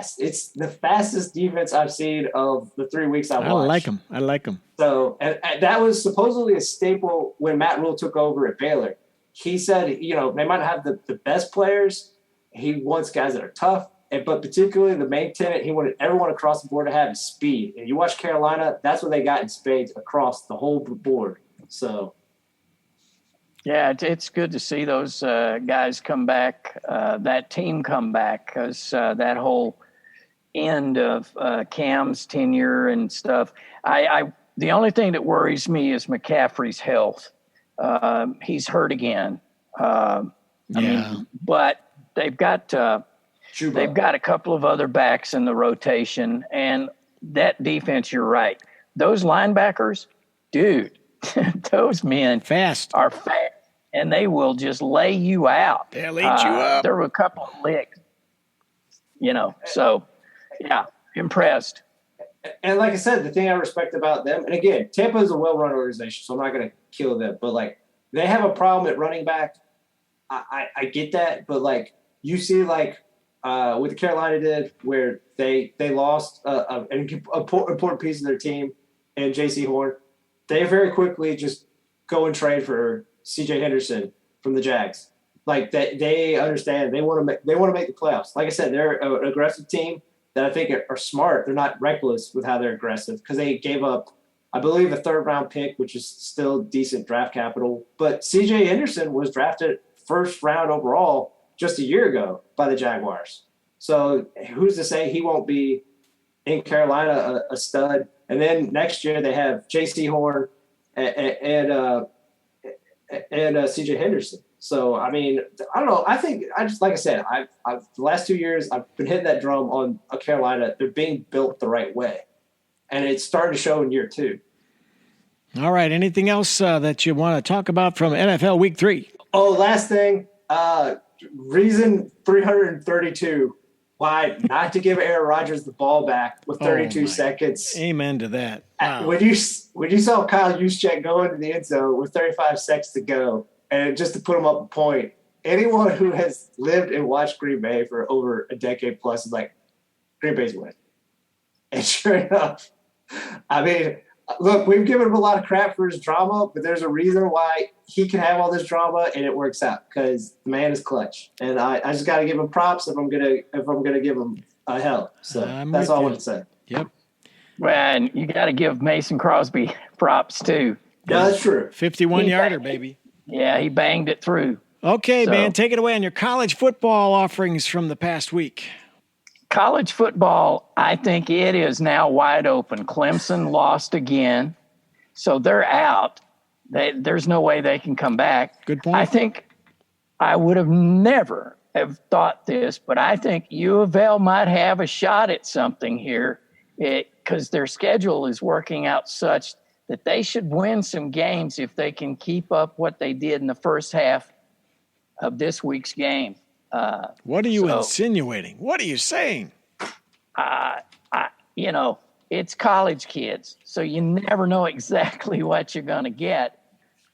fast. It's the fastest defense I've seen of the 3 weeks I've watched. I like them. So and that was supposedly a staple when Matt Rule took over at Baylor. He said, they might not have the best players. He wants guys that are tough, but particularly the main tenet he wanted everyone across the board to have is speed. And you watch Carolina, that's what they got in spades across the whole board. So. Yeah, it's good to see those guys come back, that team come back, because that whole end of Cam's tenure and stuff. The only thing that worries me is McCaffrey's health. He's hurt again. I mean, but they've got a couple of other backs in the rotation, and that defense. You're right; those linebackers, dude. Those men are fast, and they will just lay you out. They'll eat you up. There were a couple of licks, So, yeah, impressed. And like I said, the thing I respect about them, and again, Tampa is a well-run organization, so I'm not going to kill them. But, they have a problem at running back. I get that. But, you see, what the Carolina did where they lost an important piece of their team and J.C. Horn. They very quickly just go and trade for C.J. Henderson from the Jags. They understand they want to make the playoffs. Like I said, they're an aggressive team that I think are smart. They're not reckless with how they're aggressive because they gave up, I believe, a third-round pick, which is still decent draft capital. But C.J. Henderson was drafted first round overall just a year ago by the Jaguars. So who's to say he won't be in Carolina a stud? And then next year they have J.C. Horn and C.J. Henderson. So, I mean, I don't know. I think like I said, I've the last 2 years I've been hitting that drum on Carolina. They're being built the right way, and it's starting to show in year 2. All right. Anything else that you want to talk about from NFL Week 3? Oh, last thing. Reason 332. Why not to give Aaron Rodgers the ball back with 32 seconds? Amen to that. Wow. When you saw Kyle Juszczyk go into the end zone with 35 seconds to go, and just to put him up a point, anyone who has lived and watched Green Bay for over a decade plus is like, Green Bay's win. And sure enough, I mean, look, we've given him a lot of crap for his drama, but there's a reason why he can have all this drama and it works out because the man is clutch. And I just got to give him props if I'm gonna give him a hell. So that's all I want to say. Yep. Well, and you got to give Mason Crosby props too. Yeah, that's true. 51-yarder, baby. Yeah, he banged it through. Okay, man, take it away on your college football offerings from the past week. College football, I think it is now wide open. Clemson lost again, so they're out. There's no way they can come back. Good point. I think I would have never have thought this, but I think U of L might have a shot at something here because their schedule is working out such that they should win some games if they can keep up what they did in the first half of this week's game. What are you insinuating? What are you saying? It's college kids, so you never know exactly what you're going to get.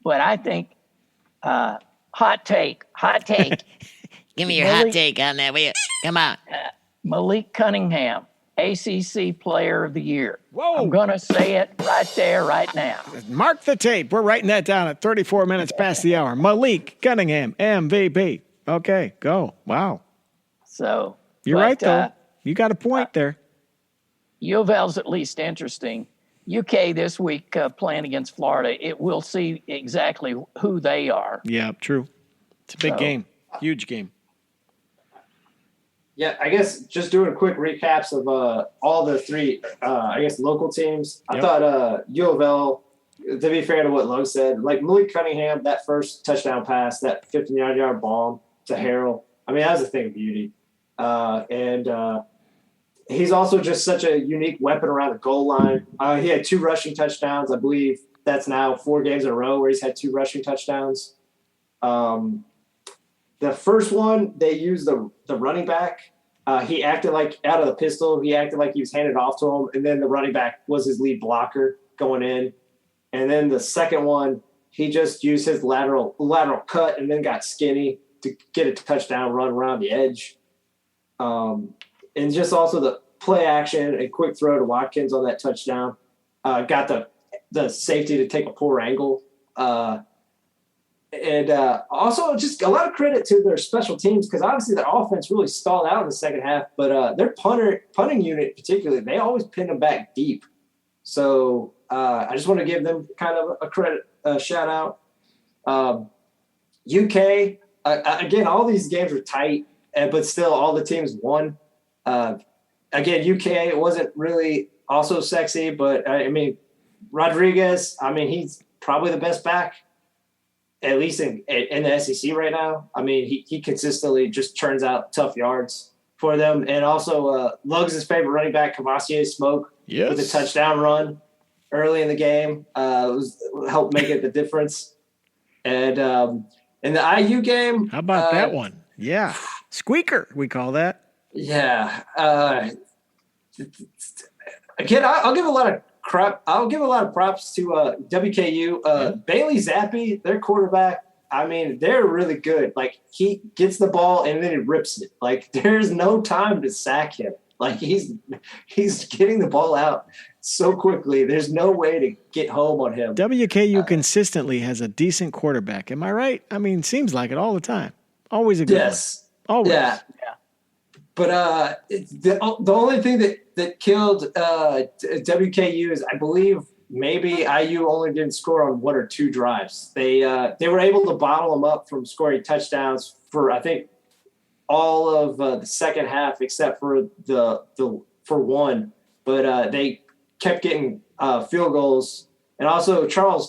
But I think hot take. Give me your hot take on that, will you? Come on. Malik Cunningham, ACC Player of the Year. Whoa. I'm going to say it right there, right now. Mark the tape. We're writing that down at 34 minutes past the hour. Malik Cunningham, MVP. Okay, go. Wow. So you're right, though. You got a point there. U of L's at least interesting. UK this week playing against Florida. It will see exactly who they are. Yeah, true. It's a big game. Huge game. Yeah, I guess just doing quick recaps of all the three, local teams. I thought U of L, to be fair to what Lowe said, like Malik Cunningham, that first touchdown pass, that 59-yard bomb to Harrell, I mean, that was a thing of beauty. And he's also just such a unique weapon around the goal line. He had 2 rushing touchdowns. I believe that's now 4 games in a row where he's had 2 rushing touchdowns. The first one, they used the running back. He acted like out of the pistol. He acted like he was handed off to him, and then the running back was his lead blocker going in. And then the second one, he just used his lateral cut and then got skinny to get a touchdown run around the edge. and just also the play action and quick throw to Watkins on that touchdown. Got the safety to take a poor angle. And also just a lot of credit to their special teams because obviously their offense really stalled out in the second half, but their punting unit particularly, they always pinned them back deep. So I just want to give them kind of a shout out. UK, again, all these games were tight, but still all the teams won. Again, UK, it wasn't really also sexy, but I mean, Rodriguez, I mean, he's probably the best back, at least in the SEC right now. I mean, he consistently just turns out tough yards for them. And also Lugs' favorite running back, Cavassier Smoke, with a touchdown run early in the game. Helped make it the difference. And in the IU game. How about that one? Yeah. Squeaker, we call that. Yeah. Again, I'll give a lot of crap. I'll give a lot of props to WKU. Bailey Zappi, their quarterback, I mean, they're really good. Like, he gets the ball and then he rips it. Like, there's no time to sack him. Like, he's getting the ball out so quickly. There's no way to get home on him. WKU consistently has a decent quarterback. Am I right? I mean, seems like it all the time. Always a good one. Always. Yeah. But the only thing that killed WKU is, I believe, maybe IU only didn't score on 1 or 2 drives. They were able to bottle them up from scoring touchdowns for, I think, all of the second half except for for one. But they kept getting field goals, and also Charles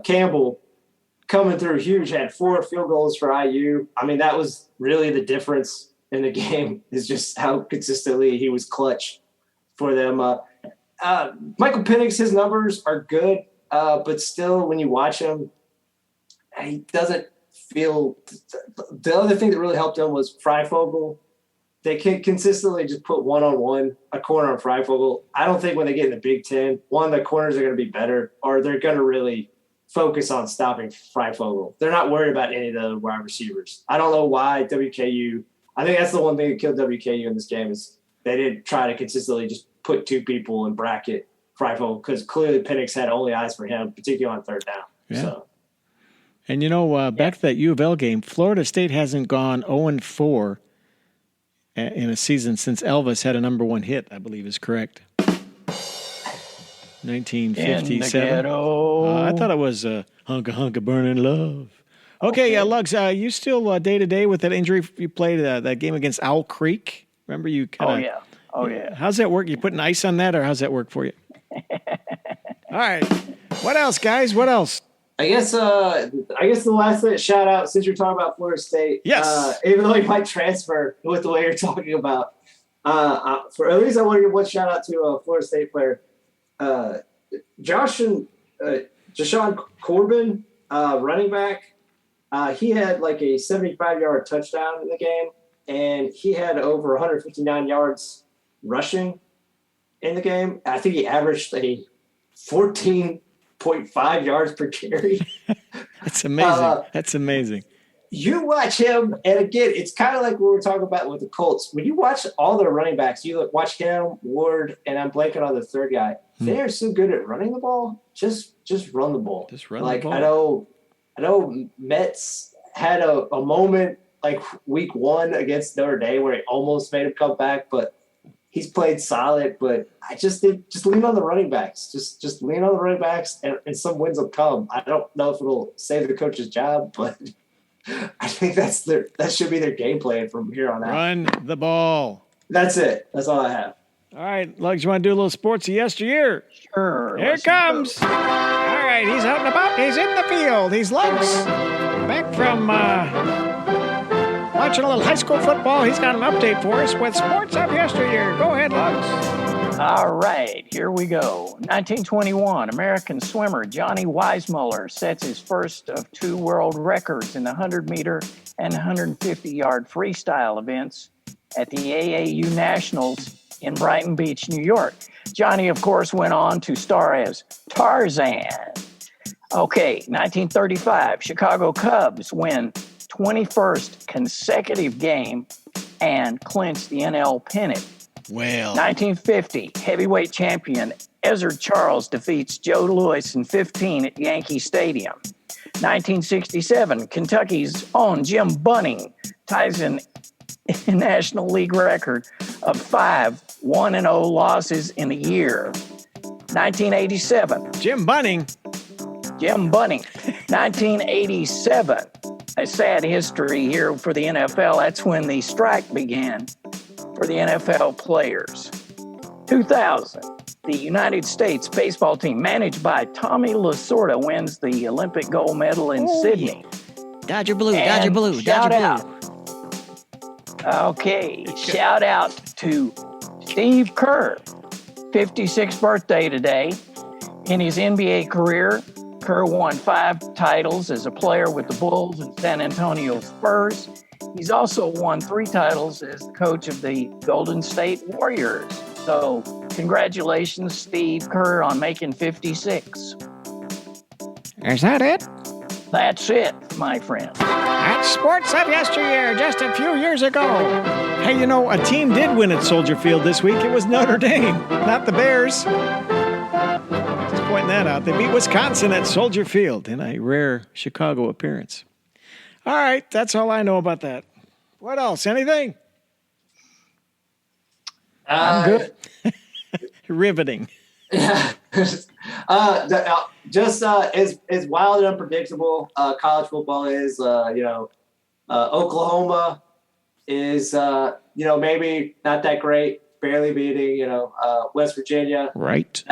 Campbell coming through huge, had 4 field goals for IU. I mean, that was really the difference in the game, is just how consistently he was clutch for them. Michael Penix, his numbers are good, but still, when you watch him, he doesn't feel. The other thing that really helped him was Freifogel. They can consistently just put one-on-one, a corner on Freifogel. I don't think when they get in the Big Ten, the corners are going to be better, or they're going to really focus on stopping Freifogel. They're not worried about any of the other wide receivers. I don't know why WKU. I think that's the one thing that killed WKU in this game is they didn't try to consistently just put 2 people in bracket Freifogel, because clearly Penix had only eyes for him, particularly on third down. Yeah. So. And, back to that U of L game, Florida State hasn't gone 0-4 in a season since Elvis had a number 1 hit, I believe is correct. 1957. I thought it was Hunka Hunka Burning Love. Okay, Lugs, you still day-to-day with that injury you played that game against Owl Creek? Remember you kind of... Oh, yeah. How's that work? You putting ice on that, or how's that work for you? All right. What else, guys? What else? I guess the last shout out, since you're talking about Florida State. Yes. Even though he might transfer with the way you're talking about, for at least I want to give one shout out to a Florida State player, Jashawn Corbin, running back. He had like a 75-yard touchdown in the game, and he had over 159 yards rushing in the game. I think he averaged a 14.5 yards per carry. That's amazing. That's amazing. You watch him, and again, it's kind of like what we were talking about with the Colts. When you watch all their running backs, watch him, Ward, and I'm blanking on the third guy. They are so good at running the ball. Just run the ball. Just run the ball. I know Metz had a moment like week 1 against Notre Dame where he almost made him come back, but he's played solid. But I just think lean on the running backs. Just lean on the running backs, and some wins will come. I don't know if it'll save the coach's job, but I think that should be their game plan from here on out. Run the ball. That's it. That's all I have. All right, Lugs, you want to do a little sportsy yesteryear? Sure. Here it comes. All right, he's out and about. He's in the field. He's Lugs. Back from watching a little high school football. He's got an update for us with sports of yesteryear. Go ahead, Lugs. All right, here we go. 1921, American swimmer Johnny Weissmuller sets his first of 2 world records in the 100-meter and 150-yard freestyle events at the AAU Nationals in Brighton Beach, New York. Johnny, of course, went on to star as Tarzan. Okay, 1935, Chicago Cubs win 21st consecutive game and clinched the NL pennant. Well, 1950, heavyweight champion Ezzard Charles defeats Joe Louis in 15 at Yankee Stadium. 1967, Kentucky's own Jim Bunning ties an National League record of 5 1-0 losses in a year. 1987, Jim Bunning. 1987, a sad history here for the NFL. That's when the strike began for the NFL players. 2000, the United States baseball team managed by Tommy Lasorda wins the Olympic gold medal in Sydney. Dodger blue, And Dodger blue, shout Dodger blue. Okay, shout out to Steve Kerr, 56th birthday today. In his NBA career, Kerr won 5 titles as a player with the Bulls and San Antonio Spurs. He's also won 3 titles as the coach of the Golden State Warriors. So congratulations, Steve Kerr, on making 56. Is that it? That's it, my friend. That's sports of yesteryear, just a few years ago. Hey, you know, a team did win at Soldier Field this week. It was Notre Dame, not the Bears. Just pointing that out. They beat Wisconsin at Soldier Field in a rare Chicago appearance. All right, that's all I know about that. What else? Anything? I'm good. Riveting. Yeah. Just as wild and unpredictable college football is. Oklahoma is maybe not that great, barely beating West Virginia. Right.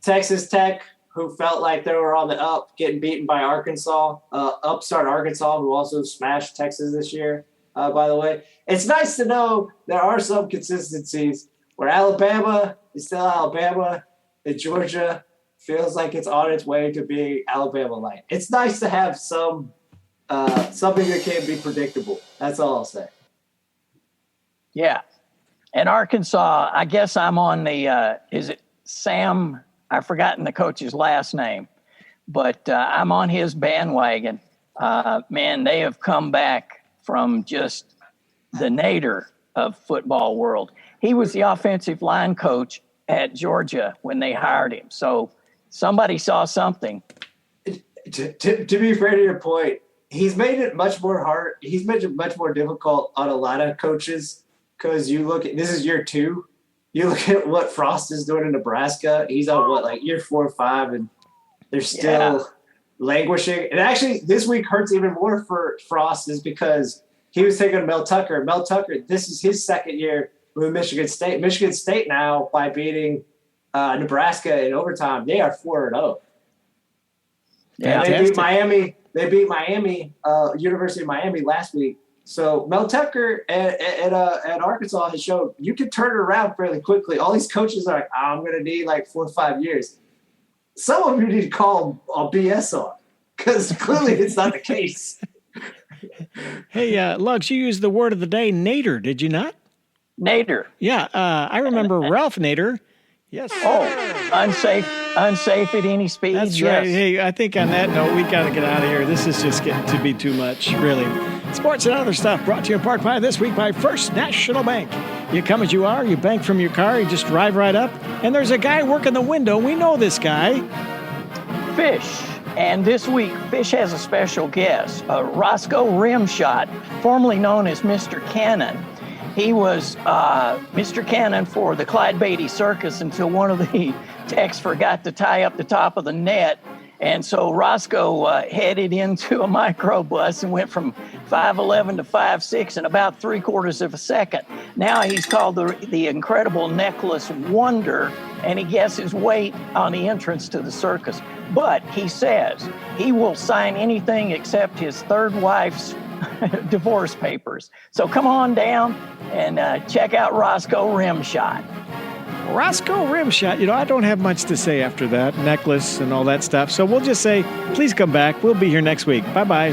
Texas Tech, who felt like they were on the up, getting beaten by Arkansas, upstart Arkansas, who also smashed Texas this year. By the way, it's nice to know there are some consistencies where Alabama is still Alabama and Georgia feels like it's on its way to being Alabama light. It's nice to have something that can be predictable. That's all I'll say. Yeah. And Arkansas, I guess I'm on the, is it Sam? I've forgotten the coach's last name, but I'm on his bandwagon. Man, they have come back from just the nadir of football world. He was the offensive line coach at Georgia when they hired him. So somebody saw something. To be fair to your point, he's made it much more hard. He's made it much more difficult on a lot of coaches because you look at, this is year 2. You look at what Frost is doing in Nebraska. He's on year 4 or 5, and they're still languishing. And actually, this week hurts even more for Frost is because he was taking Mel Tucker. Mel Tucker, this is his second year with Michigan State. Michigan State now, by beating Nebraska in overtime, they are 4-0. Yeah, they beat Miami. They beat Miami, University of Miami last week. So Mel Tucker at Arkansas has shown you can turn it around fairly quickly. All these coaches are like, I'm going to need 4 or 5 years. Some of you need to call on BS on because clearly it's not the case. Hey, Lugs, you used the word of the day, nadir, did you not? Nadir. Yeah, I remember Ralph Nader. Yes. Oh, unsafe at any speed. That's yes. right. Hey, I think on that note, we got to get out of here. This is just getting to be too much, really. Sports and other stuff brought to you in part by this week by First National Bank. You come as you are, you bank from your car, you just drive right up, and there's a guy working the window. We know this guy. Fish. And this week, Fish has a special guest, Roscoe Rimshot, formerly known as Mr. Cannon. He was Mr. Cannon for the Clyde Beatty Circus until one of the techs forgot to tie up the top of the net. And so Roscoe headed into a microbus and went from 5'11" to 5'6" in about 3/4 of a second. Now he's called the Incredible Necklace Wonder, and he guesses weight on the entrance to the circus. But he says he will sign anything except his third wife's divorce papers. So come on down and check out Roscoe Rimshot. Roscoe Rimshot. I don't have much to say after that necklace and all that stuff. So we'll just say, please come back. We'll be here next week. Bye-bye.